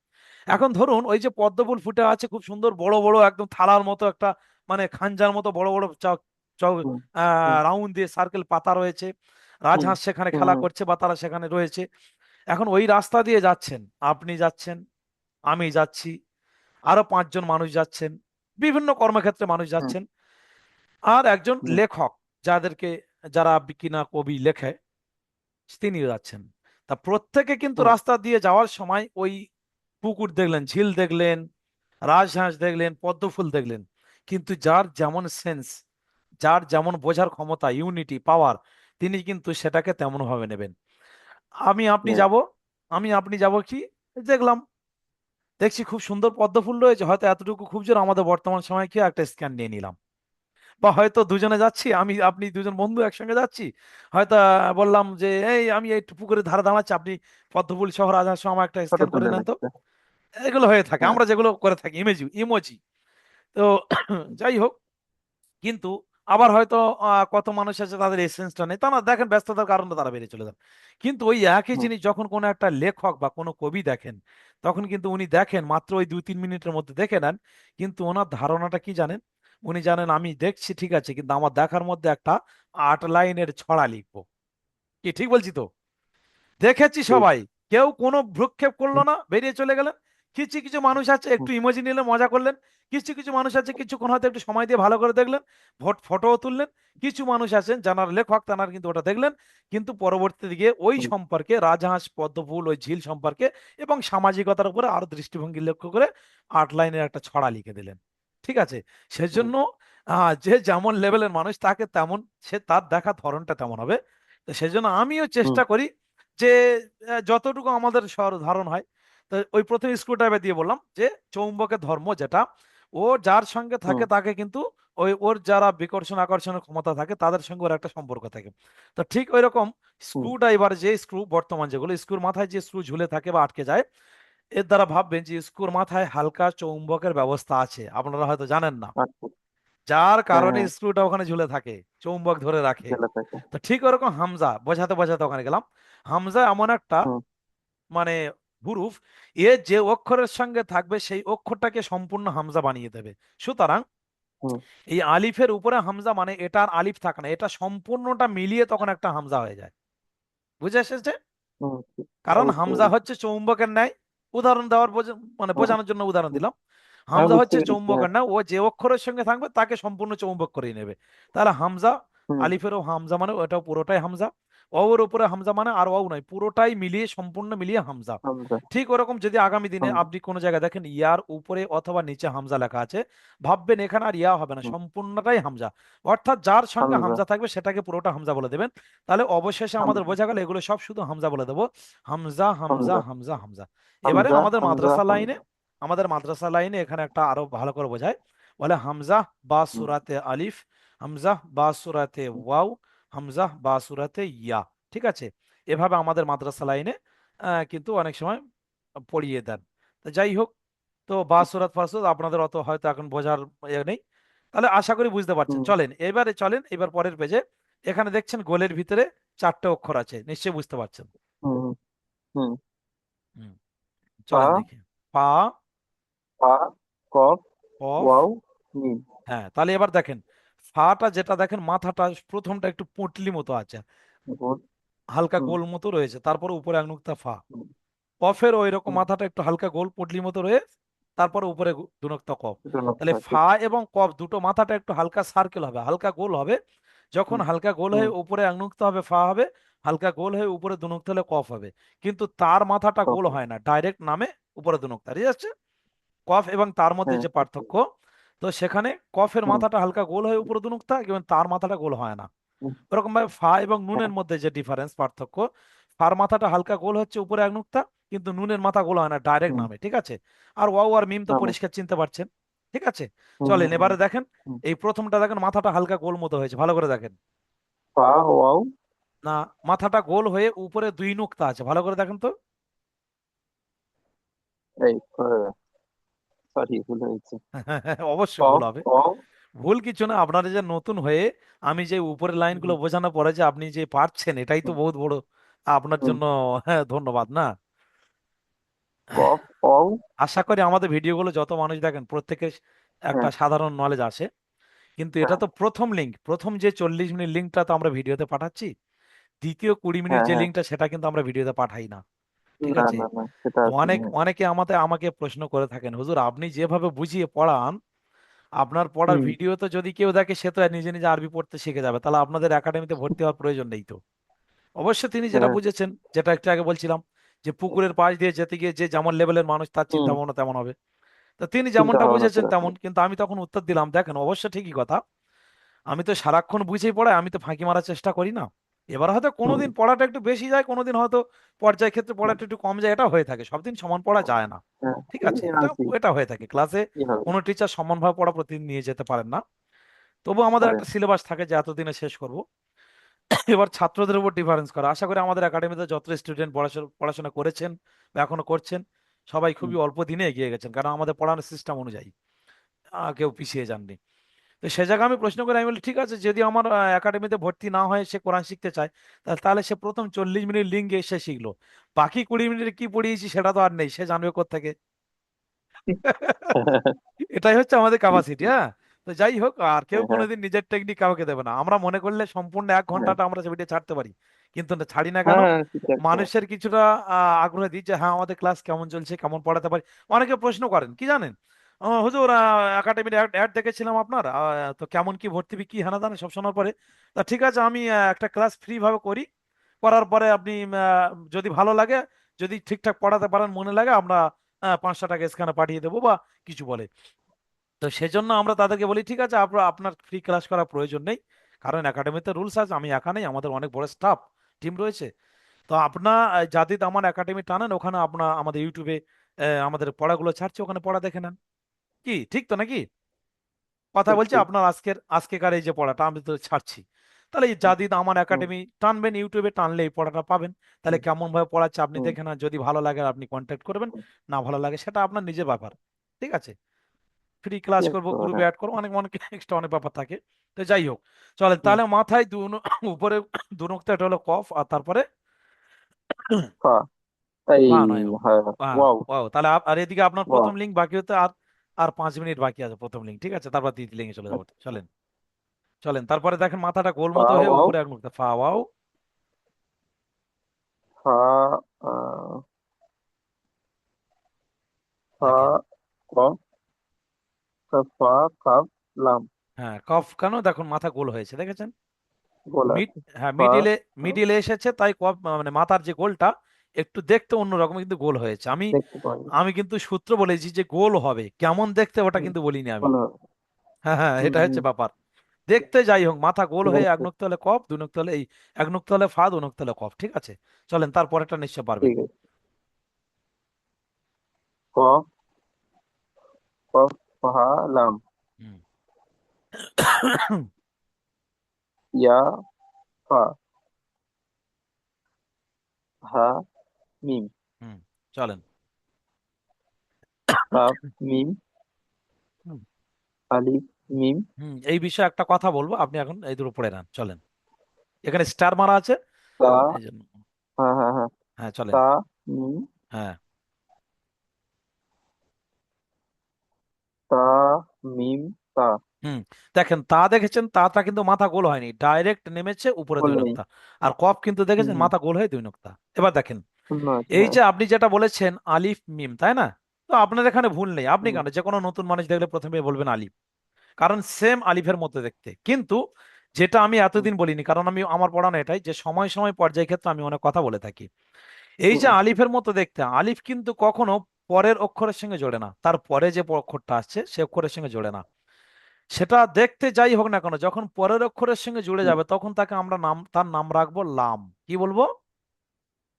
এখন ধরুন ওই যে পদ্ম ফুল ফুটে আছে খুব সুন্দর বড় বড় একদম থালার মতো একটা, মানে খাঞ্জার মতো বড় বড় হুম, হুম, রাউন্ড দিয়ে সার্কেল পাতা রয়েছে, হুম, রাজহাঁস সেখানে হুম, খেলা হুম, করছে বা তারা সেখানে রয়েছে। এখন ওই রাস্তা দিয়ে যাচ্ছেন, আপনি যাচ্ছেন, আমি যাচ্ছি, আরো 5 জন মানুষ যাচ্ছেন, বিভিন্ন কর্মক্ষেত্রে মানুষ হুম, যাচ্ছেন, আর একজন হুম, লেখক, যারা কিনা কবি লেখে, তিনি যাচ্ছেন। তা প্রত্যেকে কিন্তু হুম, রাস্তা দিয়ে যাওয়ার সময় ওই পুকুর দেখলেন, ঝিল দেখলেন, রাজহাঁস দেখলেন, পদ্ম ফুল দেখলেন, কিন্তু যার যেমন সেন্স, যার যেমন বোঝার ক্ষমতা, ইউনিটি পাওয়ার, তিনি কিন্তু সেটাকে তেমন ভাবে নেবেন। আমি আপনি নেবে। যাব, আমি আপনি যাব কি, দেখলাম, দেখছি খুব সুন্দর পদ্ম ফুল রয়েছে, হয়তো এতটুকু খুব জোর আমাদের বর্তমান সময় কি একটা স্ক্যান নিয়ে নিলাম। বা হয়তো দুজনে যাচ্ছি, আমি আপনি দুজন বন্ধু একসঙ্গে যাচ্ছি, হয়তো বললাম যে এই আমি এই পুকুরের ধারে দাঁড়াচ্ছি, আপনি পদ্মফুল সহ রাজহাঁস সহ আমার একটা ফটো স্ক্যান করে তুলে নেন তো। নিচ্ছে। এগুলো হয়ে থাকে, হ্যাঁ। আমরা যেগুলো করে থাকি, ইমেজি ইমোজি। তো যাই হোক, কিন্তু আবার হয়তো কত মানুষ আছে তাদের এসেন্সটা নেই, তা না, দেখেন ব্যস্ততার কারণে তারা বেরিয়ে চলে যান। কিন্তু ওই একই হুম। জিনিস যখন কোনো একটা লেখক বা কোনো কবি দেখেন, তখন কিন্তু উনি দেখেন মাত্র ওই 2-3 মিনিটের মধ্যে দেখে নেন, কিন্তু ওনার ধারণাটা কি জানেন? উনি জানেন আমি দেখছি ঠিক আছে, কিন্তু আমার দেখার মধ্যে একটা 8 লাইনের ছড়া লিখবো। কি ঠিক বলছি তো? দেখেছি ঠিক। সবাই, কেউ কোনো ভ্রুক্ষেপ করলো না, বেরিয়ে চলে গেলেন, কিছু কিছু মানুষ আছে হুম, একটু ইমোজি নিলেন, মজা করলেন। কিছু কিছু মানুষ আছে কিছুক্ষণ হয়তো একটু সময় দিয়ে ভালো করে দেখলেন, ফটোও তুললেন। কিছু মানুষ আছেন যারা লেখক, তারা কিন্তু ওটা দেখলেন, কিন্তু পরবর্তী দিকে ওই হুম, সম্পর্কে, রাজহাঁস পদ্মফুল ওই ঝিল সম্পর্কে এবং সামাজিকতার উপরে আরো দৃষ্টিভঙ্গি লক্ষ্য করে 8 লাইনের একটা ছড়া লিখে দিলেন। ঠিক আছে। হুম, সেজন্য যে যেমন লেভেলের মানুষ তাকে তেমন, সে তার দেখা ধরনটা তেমন হবে। তো সেজন্য আমিও হুম, চেষ্টা করি যে যতটুকু আমাদের ধারণ হয়। তো ওই প্রথম স্ক্রু ড্রাইভার দিয়ে বললাম যে চৌম্বকের ধর্ম যেটা, ও যার সঙ্গে থাকে হুম, তাকে কিন্তু ওই ওর যারা বিকর্ষণ আকর্ষণের ক্ষমতা থাকে তাদের সঙ্গে ওর একটা সম্পর্ক থাকে। তো ঠিক ওই রকম হুম, স্ক্রু ড্রাইভার, যে স্ক্রু বর্তমান যেগুলো স্ক্রুর মাথায় যে স্ক্রু ঝুলে থাকে বা আটকে যায়, এর দ্বারা ভাববেন যে স্ক্রুর মাথায় হালকা চৌম্বকের ব্যবস্থা আছে, আপনারা হয়তো জানেন না, আচ্ছা। যার হ্যাঁ, কারণে হ্যাঁ, স্ক্রুটা ওখানে ঝুলে থাকে, চৌম্বক ধরে রাখে। জেলা থেকে। তো ঠিক ওরকম হামজা, বোঝাতে বোঝাতে ওখানে গেলাম। হামজা এমন একটা হুম, মানে হুরুফ, এ যে অক্ষরের সঙ্গে থাকবে সেই অক্ষরটাকে সম্পূর্ণ হামজা বানিয়ে দেবে। সুতরাং হুম, এই আলিফের উপরে হামজা মানে এটা আর আলিফ থাকে না, এটা সম্পূর্ণটা মিলিয়ে তখন একটা হামজা হয়ে যায়। বুঝে এসেছে? হুম, কারণ বুঝতে হামজা পেরেছি। হচ্ছে চৌম্বকের ন্যায়। উদাহরণ দেওয়ার মানে হুম, বোঝানোর জন্য উদাহরণ দিলাম। হ্যাঁ, হামজা বুঝতে হচ্ছে পেরেছি, হ্যাঁ। চৌম্বকের ন্যায়, ও যে অক্ষরের সঙ্গে থাকবে তাকে সম্পূর্ণ চৌম্বক করে নেবে। তাহলে হামজা, হুম, আলিফেরও হামজা মানে ওটাও পুরোটাই হামজা। ওর উপরে হামজা মানে আর ওয়াও নয়, পুরোটাই মিলিয়ে সম্পূর্ণ মিলিয়ে হামজা। হামজা। ঠিক ওরকম যদি আগামী দিনে হামজা। আপনি কোনো জায়গায় দেখেন ইয়ার উপরে অথবা নিচে হামজা লেখা আছে, ভাববেন এখানে আর ইয়া হবে না, হুম, সম্পূর্ণটাই হামজা। অর্থাৎ যার সঙ্গে হামজা। হামজা থাকবে সেটাকে পুরোটা হামজা বলে দেবেন। তাহলে অবশেষে আমাদের হামজা। বোঝা গেল এগুলো সব শুধু হামজা বলে দেবো। হামজা হামজা হামজা। হামজা হামজা। এবারে হামজা। আমাদের হামজা। মাদ্রাসা লাইনে, হামজা। এখানে একটা আরো ভালো করে বোঝায়। বলে হামজা বা হুম, সুরাতে আলিফ, হামজা বা সুরাতে হুম, ওয়াও, হামজা বা সুরাতে ইয়া। ঠিক আছে। এভাবে আমাদের মাদ্রাসা লাইনে কিন্তু অনেক সময় পড়িয়ে দেন। তো যাই হোক, তো বা সুরাত ফাসুদ আপনাদের অত হয়তো এখন বোঝার ইয়ে নেই। তাহলে আশা করি বুঝতে পারছেন। হুম, চলেন এবারে, চলেন এবার পরের পেজে। এখানে দেখছেন গোলের ভিতরে 4টে অক্ষর আছে, নিশ্চয়ই বুঝতে পারছেন। হুম, হুম। হুম, পা। চলেন দেখি। পা, পা। কফ। কফ। ওয়াও। মিম। হ্যাঁ, তাহলে এবার দেখেন ফাটা, যেটা দেখেন মাথাটা প্রথমটা একটু পুঁটলি মতো আছে, গুড। হালকা হুম, গোল মতো রয়েছে, তারপরে উপরে আঙুলটা ফা। হুম, কফের ওই রকম হুম। মাথাটা একটু হালকা গোল পুঁটলির মতো রয়ে, তারপরে উপরে দুনক্তা কফ। দুটো তাহলে নকশা, ঠিক। ফা এবং কফ দুটো মাথাটা একটু হালকা সার্কেল হবে, হালকা গোল হবে। যখন হুম, হালকা গোল হুম। হয়ে উপরে আঙুক্ত হবে ফা হবে, হালকা গোল হয়ে উপরে দুনক্ত হলে কফ হবে। কিন্তু তার মাথাটা কফ। গোল হয় না, ডাইরেক্ট নামে উপরে দুনক্তা, ঠিক আছে? কফ এবং তার মধ্যে হ্যাঁ, যে বুঝতে পার্থক্য, পেরেছি। তো সেখানে কফের হুম, মাথাটা হালকা গোল হয়ে উপরে দুনক্তা এবং তার মাথাটা গোল হয় না। হুম, ওরকম ভাবে ফা এবং হ্যাঁ, নুনের মধ্যে যে ডিফারেন্স, পার্থক্য, ফার মাথাটা হালকা গোল হচ্ছে উপরে এক নুক্তা, কিন্তু নুনের মাথা গোল হয় না, ডাইরেক্ট হুম। নামে, ঠিক আছে? আর ওয়াও আর মিম তো নামে। পরিষ্কার চিনতে পারছেন। ঠিক আছে। হুম, চলেন হুম, হুম, এবারে দেখেন, হুম। এই প্রথমটা দেখেন মাথাটা হালকা গোল মতো হয়েছে, ভালো করে দেখেন। পা। ওয়াও। না, মাথাটা গোল হয়ে উপরে দুই নুক্তা আছে, ভালো করে দেখেন তো। এই, সরি, ভুল হয়েছে। অবশ্যই ভুল কফ। হবে। ওয়াও। ভুল কিছু না, আপনারা যে নতুন হয়ে আমি যে উপরের লাইনগুলো হুম, বোঝানোর পরে যে আপনি যে পারছেন, এটাই তো হুম, বহুত বড় আপনার হুম। জন্য। হ্যাঁ, ধন্যবাদ না। কফ। ওয়াও। আশা করি আমাদের ভিডিওগুলো যত মানুষ দেখেন প্রত্যেকের একটা হ্যাঁ, সাধারণ নলেজ আসে। কিন্তু এটা হ্যাঁ, তো প্রথম লিঙ্ক, প্রথম যে 40 মিনিট লিঙ্কটা তো আমরা ভিডিওতে পাঠাচ্ছি। দ্বিতীয় 20 মিনিট হ্যাঁ, যে হ্যাঁ। লিঙ্কটা সেটা কিন্তু আমরা ভিডিওতে পাঠাই না। ঠিক না, আছে। না, না, সেটা তো আসেনি, হ্যাঁ। অনেকে আমাকে প্রশ্ন করে থাকেন, হুজুর আপনি যেভাবে বুঝিয়ে পড়ান, আপনার পড়ার হুম। ভিডিও তো যদি কেউ দেখে সে তো আর নিজে নিজে আরবি পড়তে শিখে যাবে, তাহলে আপনাদের একাডেমিতে ভর্তি হওয়ার প্রয়োজন নেই তো। অবশ্যই তিনি যেটা হ্যাঁ। বুঝেছেন, যেটা একটু আগে বলছিলাম, যে পুকুরের পাশ দিয়ে যেতে গিয়ে যে যেমন লেভেলের মানুষ তার চিন্তা হুম। ভাবনা তেমন হবে। তো তিনি চিন্তা যেমনটা ভাবনা বুঝেছেন সেরকম। তেমন, কিন্তু আমি তখন উত্তর দিলাম দেখেন অবশ্য ঠিকই কথা, আমি তো সারাক্ষণ বুঝেই পড়াই, আমি তো ফাঁকি মারার চেষ্টা করি না। এবার হয়তো হুম। কোনোদিন পড়াটা একটু বেশি যায়, কোনোদিন হয়তো পর্যায় ক্ষেত্রে হুম, পড়াটা একটু কম যায়, এটা হয়ে থাকে, সব দিন সমান পড়া যায় না। হ্যাঁ, ঠিক এই আছে, এটা আছি। এটা হয়ে থাকে ক্লাসে। কি হবে? কোনো টিচার সমানভাবে পড়া প্রতিদিন নিয়ে যেতে পারেন না। তবু আমাদের পারে। একটা সিলেবাস থাকে যে এতদিনে শেষ করব। এবার ছাত্রদের উপর ডিফারেন্স করা, আশা করি আমাদের একাডেমিতে যত স্টুডেন্ট পড়াশোনা পড়াশোনা করেছেন বা এখনো করছেন, সবাই হুম, খুবই অল্প দিনে এগিয়ে গেছেন, কারণ আমাদের পড়ানোর সিস্টেম অনুযায়ী কেউ পিছিয়ে যাননি। তো সে জায়গায় আমি প্রশ্ন করি, আমি বলি ঠিক আছে, যদি আমার একাডেমিতে ভর্তি না হয় সে কোরআন শিখতে চায়, তাহলে সে প্রথম 40 মিনিট লিঙ্গে সে শিখলো, বাকি 20 মিনিটে কি পড়িয়েছি সেটা তো আর নেই, সে জানবে কোত্থেকে? এটাই হচ্ছে আমাদের ক্যাপাসিটি। হ্যাঁ। তো যাই হোক, আর কেউ হ্যাঁ, হ্যাঁ, কোনোদিন নিজের টেকনিক কাউকে দেবে না, আমরা মনে করলে সম্পূর্ণ 1 ঘন্টাটা আমরা সে ভিডিও ছাড়তে পারি, কিন্তু না, ছাড়ি না কেন? হ্যাঁ হ্যাঁ, কিছু একটা। মানুষের কিছুটা আগ্রহ দিই যে হ্যাঁ আমাদের ক্লাস কেমন চলছে, কেমন পড়াতে পারি। অনেকে প্রশ্ন করেন কি জানেন, হুজুর একাডেমির অ্যাড দেখেছিলাম আপনার, তো কেমন কি ভর্তি ফি কি হেনা দানা সব শোনার পরে, তা ঠিক আছে আমি একটা ক্লাস ফ্রি ভাবে করি, করার পরে আপনি যদি ভালো লাগে, যদি ঠিকঠাক পড়াতে পারেন মনে লাগে, আমরা 500 টাকা স্ক্যানে পাঠিয়ে দেবো বা কিছু বলে। তো সেজন্য আমরা তাদেরকে বলি ঠিক আছে আপনার আপনার ফ্রি ক্লাস করার প্রয়োজন নেই, কারণ একাডেমিতে রুলস আছে, আমি একা নেই, আমাদের অনেক বড় স্টাফ টিম রয়েছে। তো আপনার যাদের আমার একাডেমি টানেন, ওখানে আপনার আমাদের ইউটিউবে আমাদের পড়াগুলো ছাড়ছে, ওখানে পড়া দেখে নেন। কি ঠিক তো নাকি? কথা ঠিক বলছি ঠিক। আপনার আজকেকার এই যে পড়াটা আমি তো ছাড়ছি, তাহলে এই হুম যাদের আমার হুম একাডেমি টানবেন, ইউটিউবে টানলে এই পড়াটা পাবেন। তাহলে হুম কেমন ভাবে পড়াচ্ছে আপনি হুম দেখে না, যদি ভালো লাগে আপনি কন্ট্যাক্ট করবেন, হুম। না ভালো লাগে সেটা আপনার নিজের ব্যাপার। ঠিক আছে, ফ্রি ক্লাস ঠিক করবো, তো, গ্রুপে হ্যাঁ। অ্যাড করবো, অনেক অনেক এক্সট্রা অনেক ব্যাপার থাকে। তো যাই হোক, চলেন হুম। তাহলে মাথায় উপরে দু নোক্তা, এটা হলো কফ, আর তারপরে ফা। তাই। পা নয়, হ্যাঁ। ওয়াও। ওয়াও, তাহলে আর এদিকে আপনার ওয়াও। প্রথম লিঙ্ক বাকি হতে আর আর 5 মিনিট বাকি আছে প্রথম লিঙ্ক, ঠিক আছে, তারপর দ্বিতীয় লিঙ্কে চলে যাবো, আচ্ছা। চলেন। চলেন তারপরে দেখেন মাথাটা গোল ফা মতো হয়ে ওয়াও। উপরে এক মুক্তা ফা ওয়াও। ফা। আহ, ফা। দেখেন, কফ। ফা। কাফ। লাম। হ্যাঁ কফ কেন দেখুন মাথা গোল হয়েছে দেখেছেন? গোলা মিড, আছে। হ্যাঁ ফা। মিডিলে, কাফ। মিডিলে এসেছে তাই কফ, মানে মাথার যে গোলটা একটু দেখতে অন্যরকম, কিন্তু গোল হয়েছে। আমি দেখতে পারি। আমি কিন্তু সূত্র বলেছি যে গোল হবে, কেমন দেখতে ওটা হুম। কিন্তু বলিনি আমি। ভালো। হ্যাঁ হ্যাঁ, হুম এটা হচ্ছে হুম। ব্যাপার। দেখতে যাই হোক, মাথা গোল ঠিক হয়ে এক আছে। নক্তা হলে কফ, দু নক্তা হলে এই, এক নক্তা হলে ফা, দু নক্তা হলে কফ, ঠিক আছে। চলেন তারপরেরটা নিশ্চয় পারবেন। ঠিক আছে। কফ। কফ। ফা। লাম। হুম। ইয়া। ফা। হা। মিম। হুম, চলেন। কাফ। মিম। হুম। আলিফ। মিম। হুম, এই বিষয়ে একটা কথা বলবো, আপনি এখন এই দুটো পড়ে নেন, চলেন। এখানে স্টার মারা আছে, তা। এই জন্য। হ্যাঁ হ্যাঁ হ্যাঁ। হ্যাঁ চলেন। তা। মিম। হ্যাঁ, তা। মিম। তা। হুম, দেখেন তা দেখেছেন, তাটা কিন্তু মাথা গোল হয়নি, ডাইরেক্ট নেমেছে উপরে দুই বলে নেই। নক্তা। আর কফ কিন্তু হুম দেখেছেন হুম। মাথা গোল হয়ে দুই নক্তা। এবার দেখেন, শূন্য আছে, এই হ্যাঁ। যে আপনি যেটা বলেছেন আলিফ মিম, তাই না? তো আপনার এখানে ভুল নেই, আপনি হুম কেন যে কোনো নতুন মানুষ দেখলে প্রথমে বলবেন আলিফ, কারণ সেম আলিফের মতো দেখতে। কিন্তু যেটা আমি হুম এতদিন বলিনি, কারণ আমি আমার পড়ানো এটাই যে সময় সময় পর্যায় ক্ষেত্রে আমি অনেক কথা বলে থাকি। এই হুম যে আলিফের মতো দেখতে, আলিফ কিন্তু কখনো পরের অক্ষরের সঙ্গে জোড়ে না, তার পরে যে অক্ষরটা আসছে সে অক্ষরের সঙ্গে জোড়ে না। সেটা দেখতে যাই হোক না কেন, যখন পরের অক্ষরের সঙ্গে জুড়ে হুম। যাবে তখন তাকে আমরা নাম, তার নাম রাখবো লাম। কি বলবো?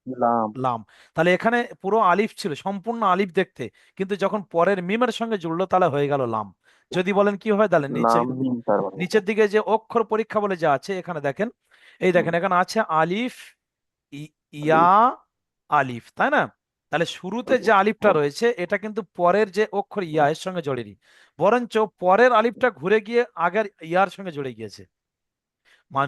লাম। লাম। তাহলে এখানে পুরো আলিফ ছিল, সম্পূর্ণ আলিফ দেখতে, কিন্তু যখন পরের মিমের সঙ্গে জুড়লো তাহলে হয়ে গেল লাম। যদি বলেন কি হবে, তাহলে নিচে, লাম মিম তার মানে এটা। নিচের দিকে যে অক্ষর পরীক্ষা বলে যা আছে এখানে দেখেন, এই হুম। দেখেন এখানে আছে আলিফ, ইয়া, আলিফ। আলিফ, তাই না? তাহলে শুরুতে যে আলিফ। আলিফটা হ্যাঁ। রয়েছে এটা কিন্তু পরের যে অক্ষর ইয়া হুম এর সঙ্গে জড়েনি, বরঞ্চ পরের আলিফটা ঘুরে গিয়ে আগের ইয়ার সঙ্গে জুড়ে গিয়েছে।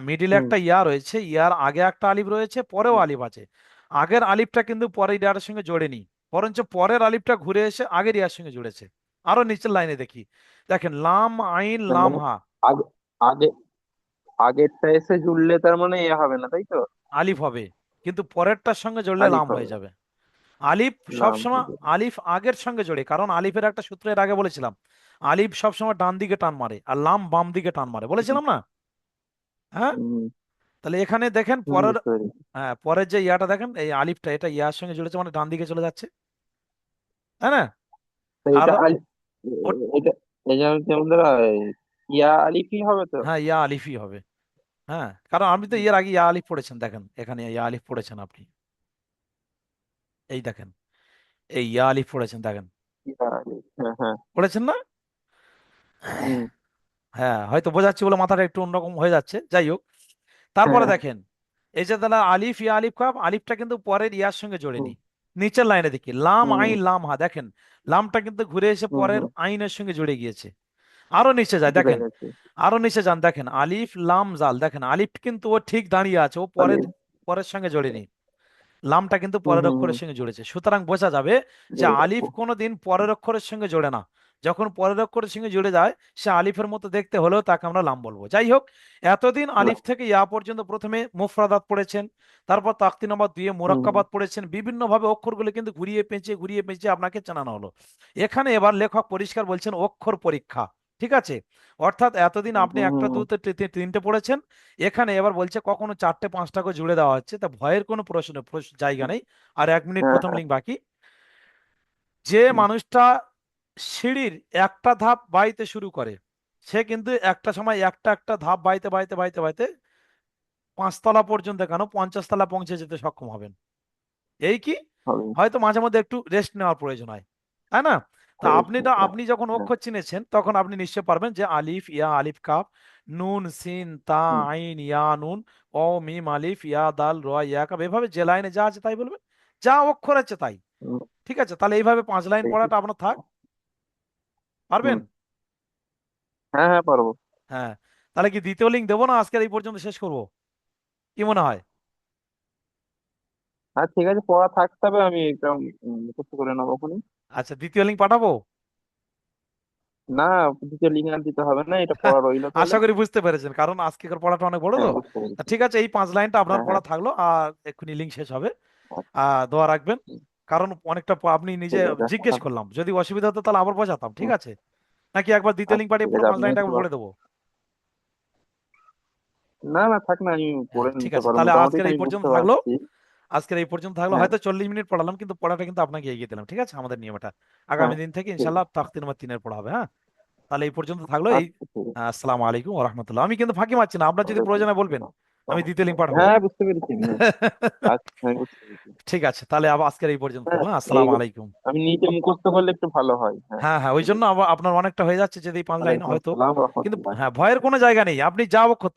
মিডিলে হুম একটা ইয়া রয়েছে, ইয়ার আগে একটা আলিফ রয়েছে, পরেও হুম। আলিফ আছে। আগের আলিফটা কিন্তু পরের ইয়ার সঙ্গে জোড়েনি, বরঞ্চ পরের আলিফটা ঘুরে এসে আগের ইয়ার সঙ্গে জুড়েছে। আরো নিচের লাইনে দেখি, দেখেন লাম আইন তার লাম মানে হা, আগে আগে আগেরটা এসে জুড়লে তার মানে এ হবে না, তাই তো? আলিফ হবে, কিন্তু পরেরটার সঙ্গে জুড়লে আলিফ লাম হয়ে হবে। যাবে। আলিফ লাম সবসময়, হবে। আলিফ আগের সঙ্গে জোড়ে, কারণ আলিফের একটা সূত্র এর আগে বলেছিলাম, আলিফ সবসময় ডান দিকে টান মারে আর লাম বাম দিকে টান মারে, হুম বলেছিলাম না? হ্যাঁ, হুম তাহলে এখানে দেখেন হুম, পরের, বুঝতে পেরেছি। হ্যাঁ পরের যে ইয়াটা দেখেন, এই আলিফটা এটা ইয়ার সঙ্গে জুড়েছে মানে ডান দিকে চলে যাচ্ছে, তাই না? তো আর এটা এটা এটা যেমন ধরো ইয়া আলিফই হবে তো। হ্যাঁ ইয়া আলিফই হবে। হ্যাঁ, কারণ আপনি তো হুম। এর আগে ইয়া আলিফ পড়েছেন, দেখেন এখানে ইয়া আলিফ পড়েছেন আপনি, এই দেখেন, এই ইয়া আলিফ পড়েছেন দেখেন, ইয়া আলিফ, হ্যাঁ হ্যাঁ। পড়েছেন না? হুম। হ্যাঁ, হয়তো বোঝাচ্ছি বলে মাথাটা একটু অন্যরকম হয়ে যাচ্ছে, যাই হোক। তারপরে হ্যাঁ। দেখেন, এই যে তাহলে আলিফ ইয়া আলিফ কাপ, আলিফটা কিন্তু পরের ইয়ার সঙ্গে হুম জোড়েনি। নিচের লাইনে দেখি লাম হুম আইন লাম হা, দেখেন লামটা কিন্তু ঘুরে এসে হুম পরের হুম, আইনের সঙ্গে জুড়ে গিয়েছে। আরো নিচে যায় বুঝে দেখেন, গেছি। আরো নিচে যান দেখেন আলিফ লাম জাল, দেখেন আলিফ কিন্তু ও ঠিক দাঁড়িয়ে আছে, ও পরের, আলিফ। পরের সঙ্গে জড়েনি, লামটা কিন্তু হুম পরের হুম হুম। অক্ষরের সঙ্গে জুড়েছে। সুতরাং বোঝা যাবে যে জোরে আলিফ রাখবো। কোনোদিন পরের অক্ষরের সঙ্গে জোড়ে না। যখন পরের অক্ষরের সঙ্গে জুড়ে যায় সে আলিফের মতো দেখতে হলেও তাকে আমরা লাম বলবো। যাই হোক, এতদিন না। আলিফ থেকে ইয়া পর্যন্ত প্রথমে মুফরাদাত পড়েছেন, তারপর তাকতি নাম্বার 2 হুম মুরাক্কাবাত পড়েছেন, বিভিন্ন ভাবে অক্ষরগুলো কিন্তু ঘুরিয়ে পেঁচিয়ে আপনাকে জানানো হলো। এখানে এবার লেখক পরিষ্কার বলছেন অক্ষর পরীক্ষা। ঠিক আছে, অর্থাৎ এতদিন হুম আপনি হুম একটা হুম দুটো তিনটে পড়েছেন, এখানে এবার বলছে কখনো চারটে পাঁচটা করে জুড়ে দেওয়া হচ্ছে, তা ভয়ের কোনো জায়গা হুম, নেই। আর 1 মিনিট হ্যাঁ প্রথম হ্যাঁ। লিঙ্ক বাকি। যে হুম মানুষটা সিঁড়ির একটা ধাপ বাইতে শুরু করে, সে কিন্তু একটা সময় একটা একটা ধাপ বাইতে বাইতে বাইতে বাইতে 5 তলা পর্যন্ত, কেন 50 তলা পৌঁছে যেতে সক্ষম হবেন। এই কি, হবে। হয়তো মাঝে মধ্যে একটু রেস্ট নেওয়ার প্রয়োজন হয়, তাই না? তা আপনি হ্যাঁ হ্যাঁ আপনি যখন হ্যাঁ। অক্ষর চিনেছেন তখন আপনি নিশ্চয় পারবেন যে আলিফ ইয়া আলিফ কাফ, নুন সিন তা হুম আইন ইয়া নুন, ও মিম আলিফ ইয়া দাল র ইয়া কাফ, এভাবে যে লাইনে যা আছে তাই বলবেন, যা অক্ষর আছে তাই। হুম, ঠিক আছে, তাহলে এইভাবে 5 লাইন ঠিক পড়াটা আছে। আপনার থাক, পারবেন? হুম, হ্যাঁ হ্যাঁ পারবো। হ্যাঁ, তাহলে কি দ্বিতীয় লিঙ্ক দেবো না আজকের এই পর্যন্ত শেষ করব, কি মনে হয়? হ্যাঁ ঠিক আছে, পড়া থাকতে হবে, আমি এটা মুখস্থ করে নেবো ওখানে। আচ্ছা, দ্বিতীয় লিঙ্ক পাঠাবো। না, দ্বিতীয় লিঙ্ক আর দিতে হবে না, এটা পড়া রইলো তাহলে। আশা করি বুঝতে পেরেছেন, কারণ আজকের পড়াটা অনেক বড় তো। হ্যাঁ বুঝতে তা পেরেছি। ঠিক আছে, এই 5 লাইনটা আপনার হ্যাঁ হ্যাঁ। পড়া থাকলো, আর এক্ষুনি লিঙ্ক শেষ হবে। আচ্ছা, দোয়া রাখবেন, কারণ অনেকটা আপনি নিজে ঠিক আছে জিজ্ঞেস পাঠাবো। করলাম, যদি অসুবিধা হতো তাহলে আবার বোঝাতাম, ঠিক হুম, আছে? নাকি একবার দ্বিতীয় লিঙ্ক আচ্ছা পাঠিয়ে ঠিক পুরো আছে, পাঁচ আপনি লাইনটা একটু। একবার পড়ে দেবো? না না, থাক না, আমি হ্যাঁ পড়ে ঠিক নিতে আছে, পারবো, তাহলে মোটামুটি আজকের তো এই আমি পর্যন্ত বুঝতে থাকলো। পারছি। আজকের এই পর্যন্ত থাকলো, হ্যাঁ হয়তো 40 মিনিট পড়ালাম, কিন্তু পড়াটা কিন্তু আপনাকে এগিয়ে দিলাম, ঠিক আছে? আমাদের নিয়ম এটা। আগামী হ্যাঁ। দিন থেকে ঠিক ইনশাল্লাহ আছে। তাকতির নম্বর 3 পড়া হবে, হ্যাঁ। তাহলে এই পর্যন্ত থাকলো এই। আচ্ছা ঠিক আসসালামু আলাইকুম ওয়া রাহমাতুল্লাহ। আমি কিন্তু ফাঁকি মারছি না, আপনার যদি প্রয়োজন হয় বলবেন, আছে। আমি দ্বিতীয় লিঙ্ক পাঠাবো। হ্যাঁ বুঝতে পেরেছি হ্যাঁ। আচ্ছা হ্যাঁ বুঝতে পেরেছি। ঠিক আছে, তাহলে আবার আজকের এই পর্যন্ত হ্যাঁ থাকলো, হ্যাঁ? এই, আসসালামু আলাইকুম। আমি নিজে মুখস্থ করলে একটু ভালো হয়, হ্যাঁ। হ্যাঁ হ্যাঁ, ওই ঠিক জন্য আছে। আবার আপনার অনেকটা হয়ে যাচ্ছে যদি এই 5 লাইন ওয়ালাইকুম হয়তো। আসসালাম কিন্তু রহমতুল্লাহ। হ্যাঁ, ভয়ের কোনো জায়গা নেই, আপনি যা অক্ষর